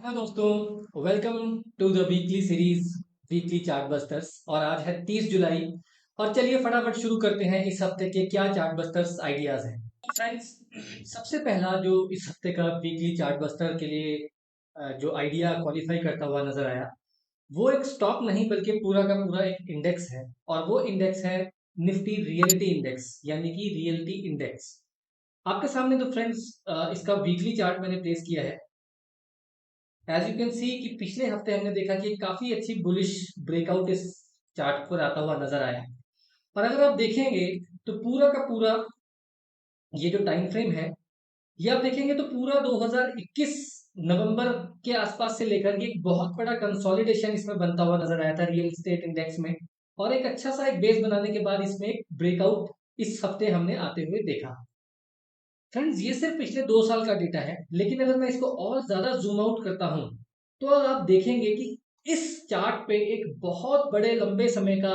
Hello दोस्तों, welcome to the weekly series weekly chartbusters. और आज है 30 जुलाई। और चलिए फटाफट शुरू करते हैं इस हफ्ते के क्या चार्ट बस्टर्स आइडियाज हैं। फ्रेंड्स, सबसे पहला जो इस हफ्ते का वीकली चार्ट बस्टर के लिए जो आइडिया क्वालिफाई करता हुआ नजर आया, वो एक स्टॉक नहीं बल्कि पूरा का पूरा एक इंडेक्स है। और वो इंडेक्स है निफ्टी रियलिटी इंडेक्स, यानी कि रियलिटी इंडेक्स। आपके सामने तो फ्रेंड्स इसका वीकली चार्ट मैंने प्लेस किया है। एज यू कैन सी कि पिछले हफ्ते हमने देखा कि काफी अच्छी बुलिश ब्रेकआउट इस चार्ट पर आता हुआ नजर आया। और अगर आप देखेंगे तो पूरा का पूरा ये जो टाइम फ्रेम है, ये आप देखेंगे तो पूरा 2021 नवंबर के आसपास से लेकर के एक बहुत बड़ा कंसोलिडेशन इसमें बनता हुआ नजर आया था रियल एस्टेट इंडेक्स में। और एक अच्छा सा एक बेस बनाने के बाद इसमें एक ब्रेकआउट इस हफ्ते हमने आते हुए देखा। फ्रेंड्स, ये सिर्फ पिछले 2 साल का डेटा है, लेकिन अगर मैं इसको और ज्यादा जूम आउट करता हूं तो आप देखेंगे कि इस चार्ट पे एक बहुत बड़े लंबे समय का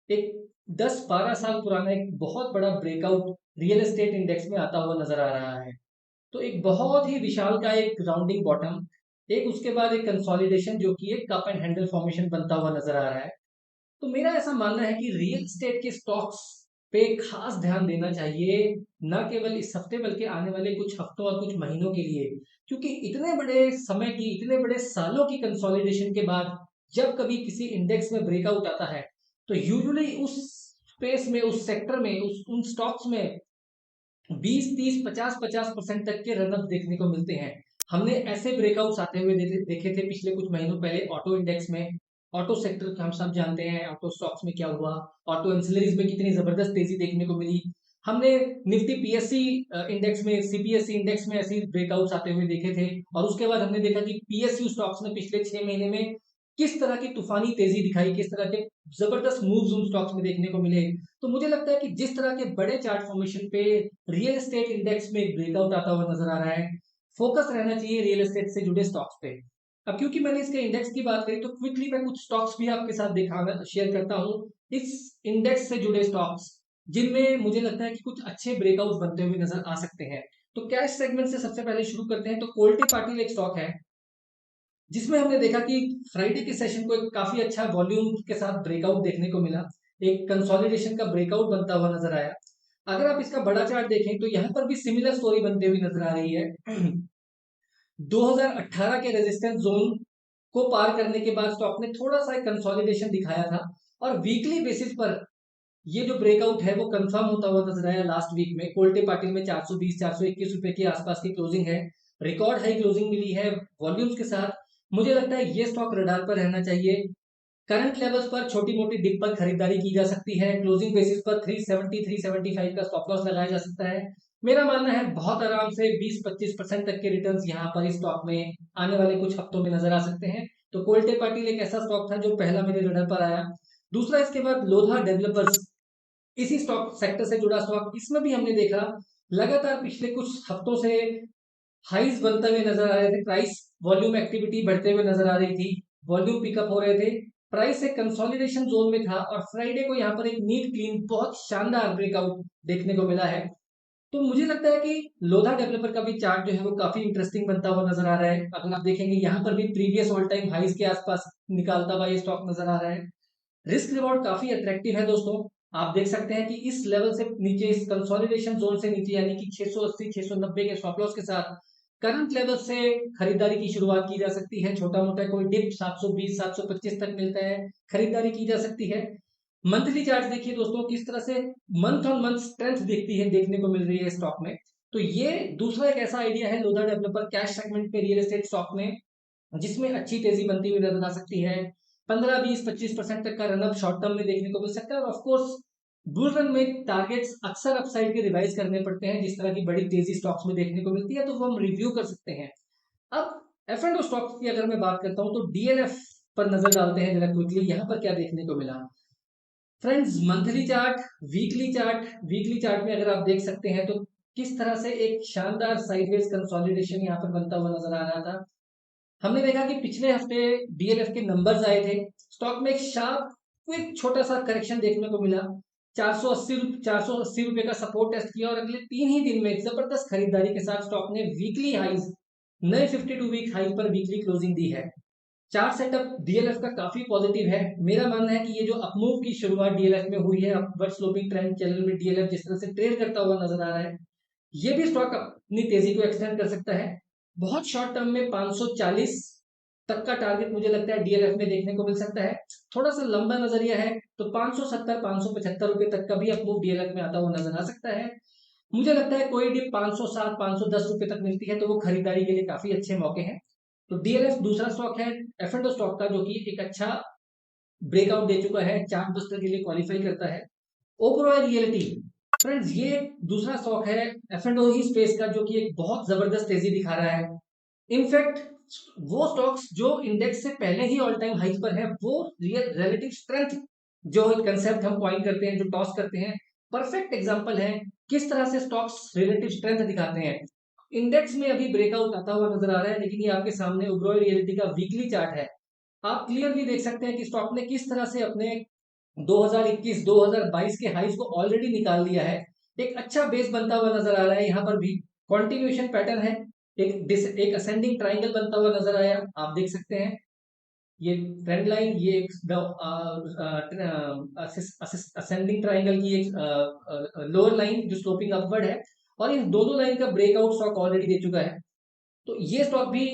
एक 10-12 साल पुराना एक बहुत बड़ा ब्रेकआउट रियल एस्टेट इंडेक्स में आता हुआ नजर आ रहा है। तो एक बहुत ही विशाल का एक राउंडिंग बॉटम, एक उसके बाद एक कंसोलिडेशन जो कि एक कप एंड हैंडल फॉर्मेशन बनता हुआ नजर आ रहा है। तो मेरा ऐसा मानना है कि रियल एस्टेट के स्टॉक्स पे खास ध्यान देना चाहिए, न केवल इस हफ्ते बल्कि आने वाले कुछ हफ्तों और कुछ महीनों के लिए। क्योंकि इतने बड़े समय की, इतने बड़े सालों की कंसोलिडेशन के बाद जब कभी किसी इंडेक्स में ब्रेकआउट आता है तो यूजुअली उस स्पेस में, उस सेक्टर में, उस उन स्टॉक्स में 20, 30, 50, 50% तक के रनअप देखने को मिलते हैं। हमने ऐसे ब्रेकआउट्स आते हुए देखे थे पिछले कुछ महीनों पहले ऑटो इंडेक्स में। ऑटो सेक्टर हम सब जानते हैं ऑटो स्टॉक्स में क्या हुआ, ऑटो एंसिलरीज में कितनी जबरदस्त तेजी देखने को मिली। हमने निफ्टी पीएससी इंडेक्स में, सीपीएससी इंडेक्स में ऐसे ब्रेकआउट्स आते हुए देखे थे। और उसके बाद हमने देखा कि पीएसयू स्टॉक्स ने पिछले 6 महीने में किस तरह की तूफानी तेजी दिखाई, किस तरह के जबरदस्त मूव्स उन स्टॉक्स में देखने को मिले। तो मुझे लगता है कि जिस तरह के बड़े चार्ट फॉर्मेशन पे रियल एस्टेट इंडेक्स में एक ब्रेकआउट आता हुआ नजर आ रहा है, फोकस रहना चाहिए रियल एस्टेट से जुड़े स्टॉक्स पे। अब क्योंकि मैंने इसके इंडेक्स की बात करी तो क्विकली मैं कुछ स्टॉक्स भी आपके साथ दिखाना शेयर करता हूँ, इस इंडेक्स से जुड़े स्टॉक्स जिनमें मुझे लगता है कि कुछ अच्छे ब्रेकआउट बनते हुए नजर आ सकते हैं। तो कैश सेगमेंट से सबसे पहले शुरू करते हैं। तो कोल्टे पाटिल एक स्टॉक है जिसमें हमने देखा कि फ्राइडे के सेशन को एक काफी अच्छा वॉल्यूम के साथ ब्रेकआउट देखने को मिला, एक कंसोलिडेशन का ब्रेकआउट बनता हुआ नजर आया। अगर आप इसका बड़ा चार्ट देखें तो यहाँ पर भी सिमिलर स्टोरी बनती हुई नजर आ रही है। 2018 के रेजिस्टेंस जोन को पार करने के बाद स्टॉक ने थोड़ा सा एक कंसोलिडेशन दिखाया था। और वीकली बेसिस पर ये जो ब्रेकआउट है वो कंफर्म होता हुआ नजर आया लास्ट वीक में। कोल्टे पाटिल में 420-421 रुपए के आसपास की क्लोजिंग है, रिकॉर्ड हाई क्लोजिंग मिली है वॉल्यूम्स के साथ। मुझे लगता है ये स्टॉक रडार पर रहना चाहिए। करंट लेवल्स पर छोटी मोटी डिप पर खरीदारी की जा सकती है। क्लोजिंग बेसिस पर 370 375 का स्टॉप लॉस लगाया जा सकता है। मेरा मानना है बहुत आराम से 20-25% तक के रिटर्न्स यहाँ पर इस स्टॉक में आने वाले कुछ हफ्तों में नजर आ सकते हैं। तो कोल्टे पाटिल एक ऐसा स्टॉक था जो पहला मेरे रडार पर आया। दूसरा इसके बाद लोधा डेवलपर्स, इसी स्टॉक सेक्टर से जुड़ा स्टॉक, इसमें भी हमने देखा लगातार पिछले कुछ हफ्तों से हाइज बनते हुए नजर आ रहे थे। प्राइस वॉल्यूम एक्टिविटी बढ़ते हुए नजर आ रही थी, वॉल्यूम पिकअप हो रहे थे। प्राइस एक कंसोलिडेशन जोन में था और फ्राइडे को यहाँ पर एक नीट क्लीन बहुत शानदार ब्रेकआउट देखने को मिला है। तो मुझे लगता है कि लोधा डेवलपर का भी चार्ट जो है वो काफी इंटरेस्टिंग बनता हुआ नजर आ रहा है। अगर आप देखेंगे यहाँ पर भी प्रीवियस ऑल टाइम हाइज के आसपास निकालता हुआ ये स्टॉक नजर आ रहा है। रिस्क रिवॉर्ड काफी अट्रैक्टिव है दोस्तों। आप देख सकते हैं कि इस लेवल से नीचे, इस कंसोलिडेशन जोन से नीचे, यानी कि 680 690 के स्टॉप लॉस के साथ करंट लेवल से खरीदारी की शुरुआत की जा सकती है। छोटा मोटा कोई डिप 720 725 तक मिलता है, खरीदारी की जा सकती है। मंथली चार्ट देखिए दोस्तों किस तरह से मंथ ऑन मंथ स्ट्रेंथ दिखती है, देखने को मिल रही है स्टॉक में। तो ये दूसरा एक ऐसा आइडिया है लोधा डेवलपर कैश सेगमेंट पे रियल एस्टेट स्टॉक में, जिसमें अच्छी तेजी बनती हुई नजर आ सकती है। 15-20-25% तक का रनअप शॉर्ट टर्म में देखने को मिल सकता है। और ऑफकोर्स बुल रन में टारगेट्स अक्सर अपसाइड के रिवाइज करने पड़ते हैं, जिस तरह की बड़ी तेजी स्टॉक्स में देखने को मिलती है तो वो हम रिव्यू कर सकते हैं। अब एफ एंड स्टॉक्स की अगर मैं बात करता हूं तो डीएलएफ पर नजर डालते हैं जरा क्विकली, यहाँ पर क्या देखने को मिला। Friends, monthly chart, weekly chart में अगर आप देख सकते हैं तो किस तरह से एक शानदार साइडवेज कंसोलिडेशन यहाँ पर बनता हुआ नजर आ रहा था। हमने देखा कि पिछले हफ्ते डीएलएफ के नंबर्स आए थे, स्टॉक में एक शार्प एक छोटा सा करेक्शन देखने को मिला। 480 रुपए का सपोर्ट टेस्ट किया और अगले 3 ही दिन में जबरदस्त खरीदारी के साथ स्टॉक ने वीकली हाईज नए 52 वीक हाई पर वीकली क्लोजिंग दी है। चार्ट सेटअप डीएलएफ का काफी पॉजिटिव है। मेरा मानना है कि ये जो अपमूव की शुरुआत डीएलएफ में हुई है, अपवर्ड स्लोपिंग ट्रेंड चैनल में डीएलएफ जिस तरह से ट्रेड करता हुआ नजर आ रहा है, ये भी स्टॉक अपनी तेजी को एक्सटेंड कर सकता है। बहुत शॉर्ट टर्म में 540 तक का टारगेट मुझे लगता है डीएलएफ में देखने को मिल सकता है। थोड़ा सा लंबा नजरिया है तो 570 575 रुपए तक का भी अपमूव डीएलएफ में आता हुआ नजर आ सकता है। मुझे लगता है कोई डिप 507 510 रुपए तक मिलती है तो वो खरीदारी के लिए काफी अच्छे मौके हैं। तो डीएलएफ दूसरा स्टॉक है एफ एंड स्टॉक का, जो कि एक अच्छा ब्रेकआउट दे चुका है, चार्ट बस्टर के लिए क्वालिफाई करता है। ओबरॉय रियलिटी फ्रेंड्स, ये दूसरा स्टॉक है एफ एंड ही स्पेस का, जो कि एक बहुत जबरदस्त तेजी दिखा रहा है। इनफैक्ट वो स्टॉक्स जो इंडेक्स से पहले ही ऑल टाइम हाई पर है, वो रियल रिलेटिव स्ट्रेंथ जो कंसेप्ट हम कॉइन करते हैं, जो टॉस करते हैं, परफेक्ट एग्जांपल है किस तरह से स्टॉक्स रिलेटिव स्ट्रेंथ दिखाते हैं। इंडेक्स में अभी ब्रेकआउट आता हुआ नजर आ रहा है, लेकिन ये आपके सामने ओबरॉय रियलिटी का वीकली चार्ट है। आप क्लियरली देख सकते हैं कि स्टॉक ने किस तरह से अपने 2021-2022 के हाइस को ऑलरेडी निकाल लिया है। एक अच्छा बेस बनता हुआ नजर आ रहा है। यहाँ पर भी कंटिन्यूएशन पैटर्न है, एक असेंडिंग ट्राइंगल बनता हुआ नजर आया, आप देख सकते हैं। ये ट्रेंड लाइन, ये एक असेंडिंग ट्राइंगल की एक लोअर लाइन जो स्लोपिंग अपवर्ड है, और इन दोनों लाइन का ब्रेकआउट स्टॉक ऑलरेडी दे चुका है। तो ये स्टॉक भी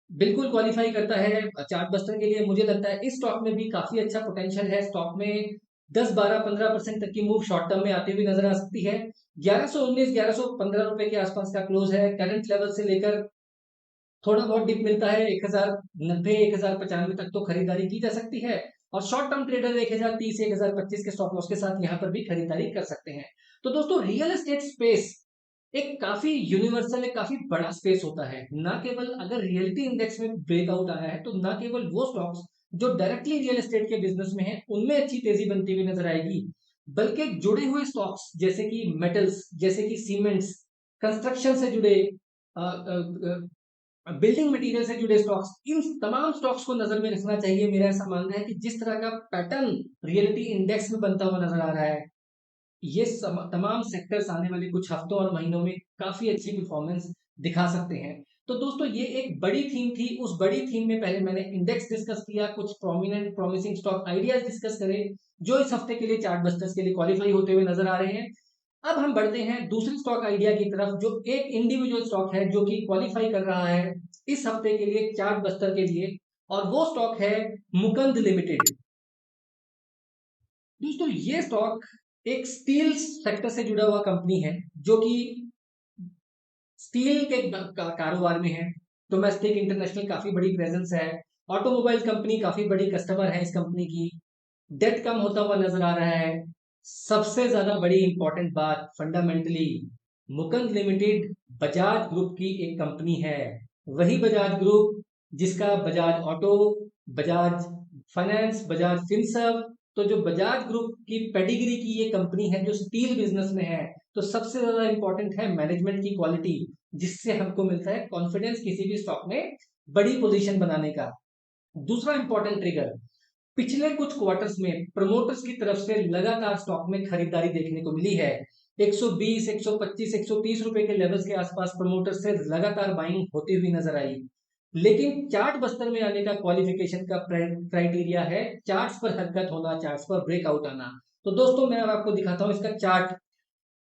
बिल्कुल क्वालिफाई करता है चार्ट बस्टर के लिए। मुझे लगता है इस स्टॉक में भी काफी अच्छा पोटेंशियल है। स्टॉक में 10-12-15% तक की मूव शॉर्ट टर्म में आती हुई नजर आ सकती है। 1119 1115 रुपए के आसपास का क्लोज है। करंट लेवल से लेकर थोड़ा बहुत डिप मिलता है 1090 1095 तक तो खरीदारी की जा सकती है। और शॉर्ट टर्म ट्रेडर 1030 1025 के स्टॉप लॉस के साथ यहाँ पर भी खरीदारी कर सकते हैं। तो दोस्तों, रियल एस्टेट स्पेस एक काफी यूनिवर्सल, एक काफी बड़ा स्पेस होता है। ना केवल अगर रियलिटी इंडेक्स में ब्रेकआउट आया है तो ना केवल वो स्टॉक्स जो डायरेक्टली रियल एस्टेट के बिजनेस में है उनमें अच्छी तेजी बनती हुई नजर आएगी, बल्कि जुड़े हुए स्टॉक्स जैसे कि मेटल्स, जैसे कि सीमेंट्स, कंस्ट्रक्शन से जुड़े, बिल्डिंग मटेरियल से जुड़े स्टॉक्स, इन तमाम स्टॉक्स को नजर में रखना चाहिए। मेरा ऐसा मानना है कि जिस तरह का पैटर्न रियलिटी इंडेक्स में बनता हुआ नजर आ रहा है, ये तमाम सेक्टर्स आने वाले कुछ हफ्तों और महीनों में काफी अच्छी परफॉर्मेंस दिखा सकते हैं। तो दोस्तों, ये एक बड़ी थीम थी। उस बड़ी थीम में पहले मैंने इंडेक्स डिस्कस किया, कुछ prominent promising stock ideas discuss करे जो इस हफ्ते के लिए चार्ट बस्टर्स के लिए क्वालिफाई होते हुए नजर आ रहे हैं। अब हम बढ़ते हैं दूसरी स्टॉक आइडिया की तरफ, जो एक इंडिविजुअल स्टॉक है जो कि क्वालिफाई कर रहा है इस हफ्ते के लिए चार्ट बस्टर के लिए, और वो स्टॉक है मुकंद लिमिटेड। दोस्तों, ये स्टॉक एक स्टील सेक्टर से जुड़ा हुआ कंपनी है, जो कि स्टील के कारोबार में है। डोमेस्टिक इंटरनेशनल काफी बड़ी प्रेजेंस है। ऑटोमोबाइल कंपनी काफी बड़ी कस्टमर है इस कंपनी की। डेट कम होता हुआ नजर आ रहा है। सबसे ज्यादा बड़ी इंपॉर्टेंट बात, fundamentally Mukund limited Bajaj group की एक कंपनी है। वही बजाज ग्रुप जिसका Bajaj auto, Bajaj finance, Bajaj Finserv, तो जो बजाज ग्रुप की पेडिग्री की ये कंपनी है जो स्टील बिजनेस में है, तो सबसे ज्यादा इंपॉर्टेंट है मैनेजमेंट की क्वालिटी, जिससे हमको मिलता है कॉन्फिडेंस किसी भी स्टॉक में बड़ी पोजीशन बनाने का। दूसरा इंपॉर्टेंट ट्रिगर, पिछले कुछ क्वार्टर्स में प्रमोटर्स की तरफ से लगातार स्टॉक में खरीदारी देखने को मिली है। 120 125 130 रुपए के लेवल्स के आसपास प्रमोटर्स से लगातार बाइंग होती हुई नजर आई। लेकिन चार्ट बस्तर में आने का क्वालिफिकेशन का क्राइटेरिया है चार्ट्स पर हरकत होना, चार्ट्स पर ब्रेकआउट आना। तो दोस्तों, मैं अब आपको दिखाता हूं इसका चार्ट।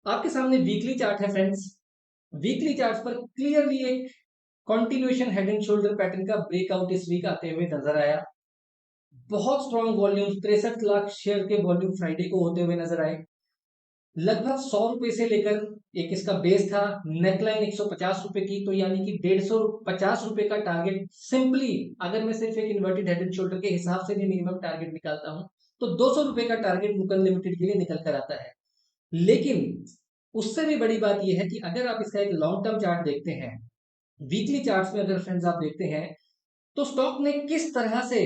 आपके सामने वीकली चार्ट है फ्रेंड्स। वीकली चार्ट पर क्लियरली एक continuation head and shoulder pattern का ब्रेकआउट इस वीक आते हुए नजर आया। बहुत स्ट्रॉन्ग वॉल्यूम, 63 लाख शेयर के वॉल्यूम फ्राइडे को होते हुए नजर आए। लगभग 100 रुपए से लेकर एक इसका बेस था, नेकलाइन 150 रुपए की, तो यानी कि 150 रुपए का टारगेट सिंपली, अगर मैं सिर्फ एक इन्वर्टेड हेड एंड शोल्डर के हिसाब से भी मिनिमम टारगेट निकालता हूं तो 200 रुपए का टारगेट मुकुंद लिमिटेड के लिए निकल कर आता है। लेकिन उससे भी बड़ी बात यह है कि अगर आप इसका एक लॉन्ग टर्म चार्ट देखते हैं, वीकली चार्ट में अगर फ्रेंड्स आप देखते हैं, तो स्टॉक ने किस तरह से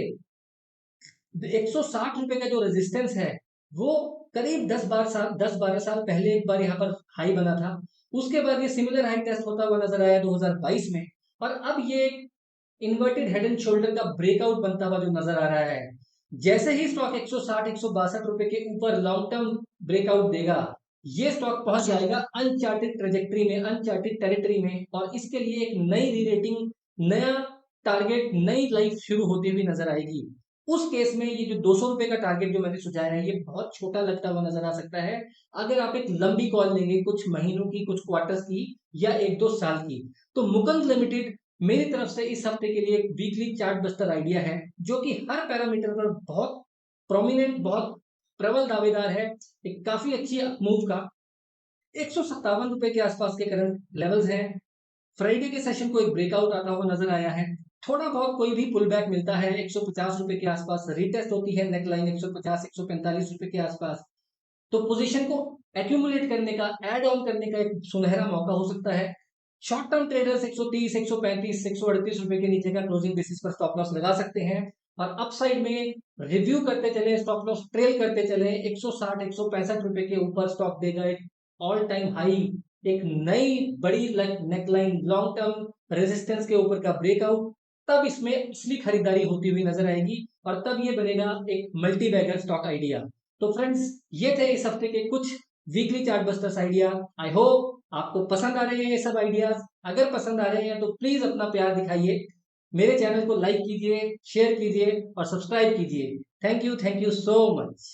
160 रुपए का जो रेजिस्टेंस है, वो करीब 10-12 साल पहले एक बार यहाँ पर हाई बना था। उसके बाद ये सिमिलर हाई टेस्ट होता हुआ नजर आया 2022 में, और अब ये इन्वर्टेड हेड एंड शोल्डर का ब्रेकआउट बनता हुआ जो नजर आ रहा है। जैसे ही स्टॉक 160 162 रुपए के ऊपर लॉन्ग टर्म ब्रेकआउट देगा, ये स्टॉक पहुंच जाएगा अनचार्टेड ट्रेजेक्टरी में, अनचार्टेड टेरिटरी में, और इसके लिए एक नई रीरेटिंग, नया टारगेट, नई लाइफ शुरू होती हुई नजर आएगी। उस केस में ये जो 200 रुपए का टारगेट जो मैंने सुझाया है, ये बहुत छोटा लगता हुआ नजर आ सकता है। अगर आप एक लंबी कॉल लेंगे, कुछ महीनों की, कुछ क्वार्टर्स की, या 1-2 साल की, तो मुकुंद लिमिटेड मेरी तरफ से इस हफ्ते के लिए एक वीकली चार्ट बस्टर आइडिया है, जो कि हर पैरामीटर पर बहुत प्रोमिनेंट, बहुत प्रबल दावेदार है। एक काफी अच्छी मूव का 157 रुपए के आसपास के करंट लेवल्स हैं। फ्राइडे के सेशन को एक ब्रेकआउट आता हुआ नजर आया है। थोड़ा बहुत कोई भी पुल बैक मिलता है 150 रुपए के आसपास, रीटेस्ट होती है नेकलाइन 150 145 रुपए के आसपास, तो पोजीशन को एक्यूमुलेट करने का, एड ऑन करने का एक सुनहरा मौका हो सकता है। शॉर्ट टर्म ट्रेडर्स 130 135 138 रुपए के नीचे का क्लोजिंग बेसिस पर स्टॉप लॉस लगा सकते हैं, और अपसाइड में रिव्यू करते चले, स्टॉप लॉस ट्रेल करते चले। 160 165 रुपए के ऊपर स्टॉक देगा एक ऑल टाइम हाई, एक नई बड़ी नेकलाइन, लॉन्ग टर्म रेजिस्टेंस के ऊपर का ब्रेकआउट, तब इसमें असली खरीदारी होती हुई नजर आएगी, और तब ये बनेगा एक मल्टी बैगर स्टॉक आइडिया। तो फ्रेंड्स, ये थे इस हफ्ते के कुछ weekly chart busters idea. I hope आपको पसंद आ रहे हैं ये सब आइडियाज। अगर पसंद आ रहे हैं तो प्लीज अपना प्यार दिखाइए, मेरे चैनल को लाइक कीजिए, शेयर कीजिए और सब्सक्राइब कीजिए। Thank you so much.